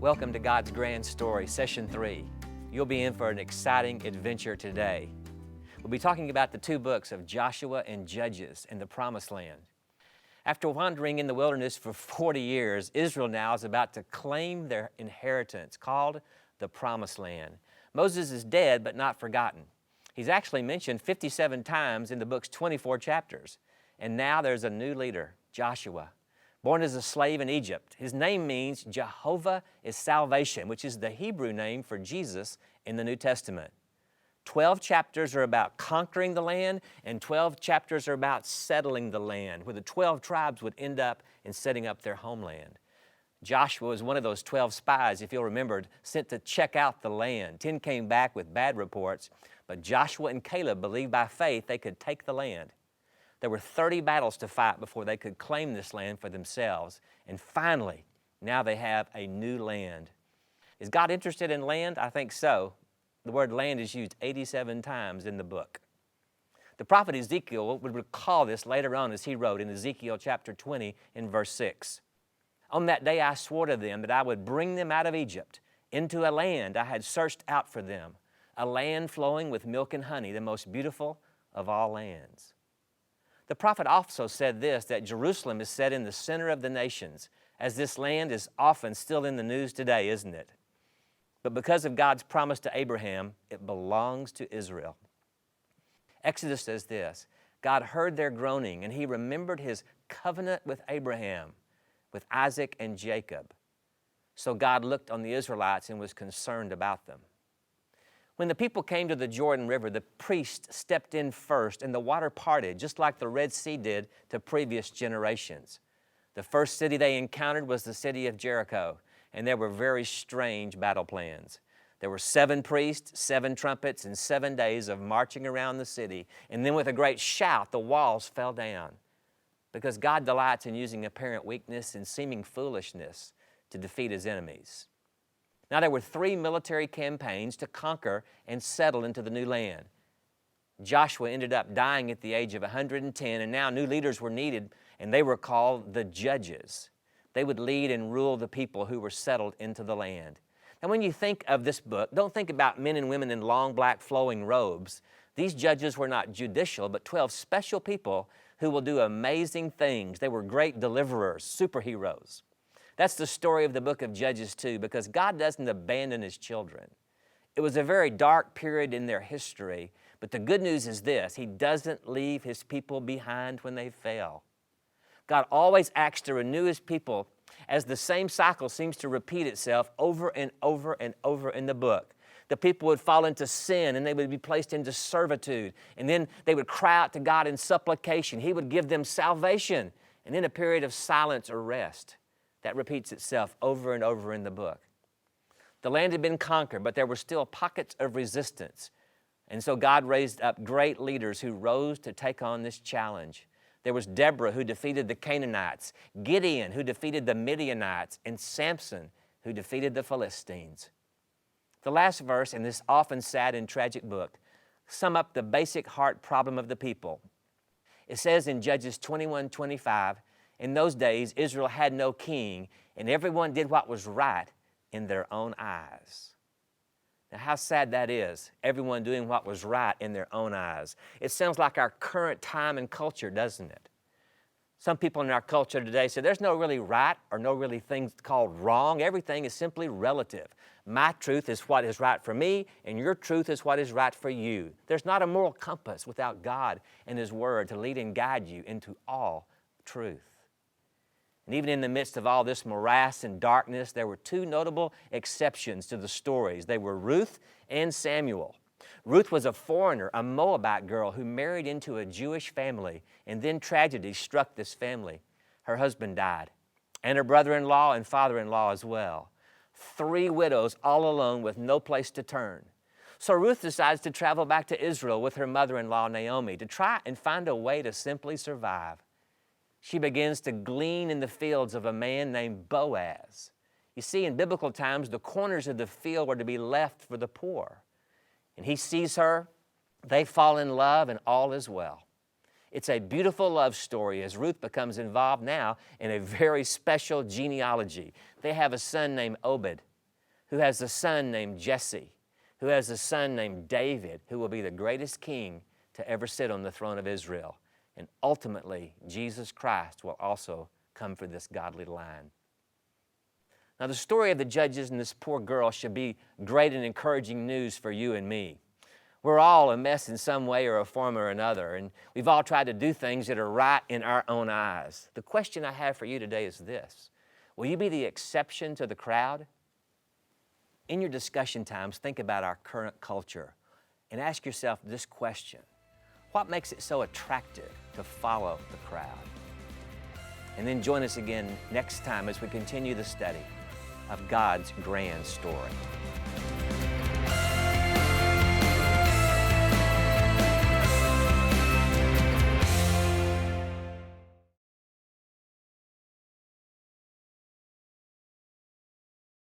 Welcome to God's Grand Story, Session 3. You'll be in for an exciting adventure today. We'll be talking about the two books of Joshua and Judges in the Promised Land. After wandering in the wilderness for 40 years, Israel now is about to claim their inheritance called the Promised Land. Moses is dead but not forgotten. He's actually mentioned 57 times in the book's 24 chapters. And now there's a new leader, Joshua. Born as a slave in Egypt, his name means Jehovah is salvation, which is the Hebrew name for Jesus in the New Testament. 12 chapters are about conquering the land, and 12 chapters are about settling the land, where the 12 tribes would end up in setting up their homeland. Joshua was one of those 12 spies, if you'll remember, sent to check out the land. 10 came back with bad reports, but Joshua and Caleb believed by faith they could take the land. There were 30 battles to fight before they could claim this land for themselves. And finally, now they have a new land. Is God interested in land? I think so. The word land is used 87 times in the book. The prophet Ezekiel would recall this later on as he wrote in Ezekiel chapter 20 in verse 6. On that day I swore to them that I would bring them out of Egypt into a land I had searched out for them, a land flowing with milk and honey, the most beautiful of all lands. The prophet also said this, that Jerusalem is set in the center of the nations, as this land is often still in the news today, isn't it? But because of God's promise to Abraham, it belongs to Israel. Exodus says this, God heard their groaning, and he remembered his covenant with Abraham, with Isaac and Jacob. So God looked on the Israelites and was concerned about them. When the people came to the Jordan River, the priest stepped in first and the water parted, just like the Red Sea did to previous generations. The first city they encountered was the city of Jericho, and there were very strange battle plans. There were 7 priests, 7 trumpets, and 7 days of marching around the city. And then with a great shout, the walls fell down, because God delights in using apparent weakness and seeming foolishness to defeat his enemies. Now, there were 3 military campaigns to conquer and settle into the new land. Joshua ended up dying at the age of 110, and now new leaders were needed, and they were called the Judges. They would lead and rule the people who were settled into the land. And when you think of this book, don't think about men and women in long black flowing robes. These judges were not judicial, but 12 special people who will do amazing things. They were great deliverers, superheroes. That's the story of the book of Judges too, because God doesn't abandon his children. It was a very dark period in their history, but the good news is this, he doesn't leave his people behind when they fail. God always acts to renew his people as the same cycle seems to repeat itself over and over and over in the book. The people would fall into sin and they would be placed into servitude, and then they would cry out to God in supplication. He would give them salvation, and then a period of silence or rest. That repeats itself over and over in the book. The land had been conquered, but there were still pockets of resistance. And so God raised up great leaders who rose to take on this challenge. There was Deborah, who defeated the Canaanites, Gideon, who defeated the Midianites, and Samson, who defeated the Philistines. The last verse in this often sad and tragic book sum up the basic heart problem of the people. It says in Judges 21:25, in those days, Israel had no king, and everyone did what was right in their own eyes. Now, how sad that is, everyone doing what was right in their own eyes. It sounds like our current time and culture, doesn't it? Some people in our culture today say there's no really right or no really things called wrong. Everything is simply relative. My truth is what is right for me, and your truth is what is right for you. There's not a moral compass without God and his word to lead and guide you into all truth. And even in the midst of all this morass and darkness, there were 2 notable exceptions to the stories. They were Ruth and Samuel. Ruth was a foreigner, a Moabite girl who married into a Jewish family, and then tragedy struck this family. Her husband died, and her brother-in-law and father-in-law as well. 3 widows all alone with no place to turn. So Ruth decides to travel back to Israel with her mother-in-law Naomi to try and find a way to simply survive. She begins to glean in the fields of a man named Boaz. You see, in biblical times, the corners of the field were to be left for the poor. And he sees her, they fall in love, and all is well. It's a beautiful love story as Ruth becomes involved now in a very special genealogy. They have a son named Obed. who has a son named Jesse, who has a son named David, who will be the greatest king to ever sit on the throne of Israel. And ultimately, Jesus Christ will also come for this godly line. Now, the story of the judges and this poor girl should be great and encouraging news for you and me. We're all a mess in some way or a form or another, and we've all tried to do things that are right in our own eyes. The question I have for you today is this: will you be the exception to the crowd? In your discussion times, think about our current culture and ask yourself this question: what makes it so attractive to follow the crowd? And then join us again next time as we continue the study of God's grand story.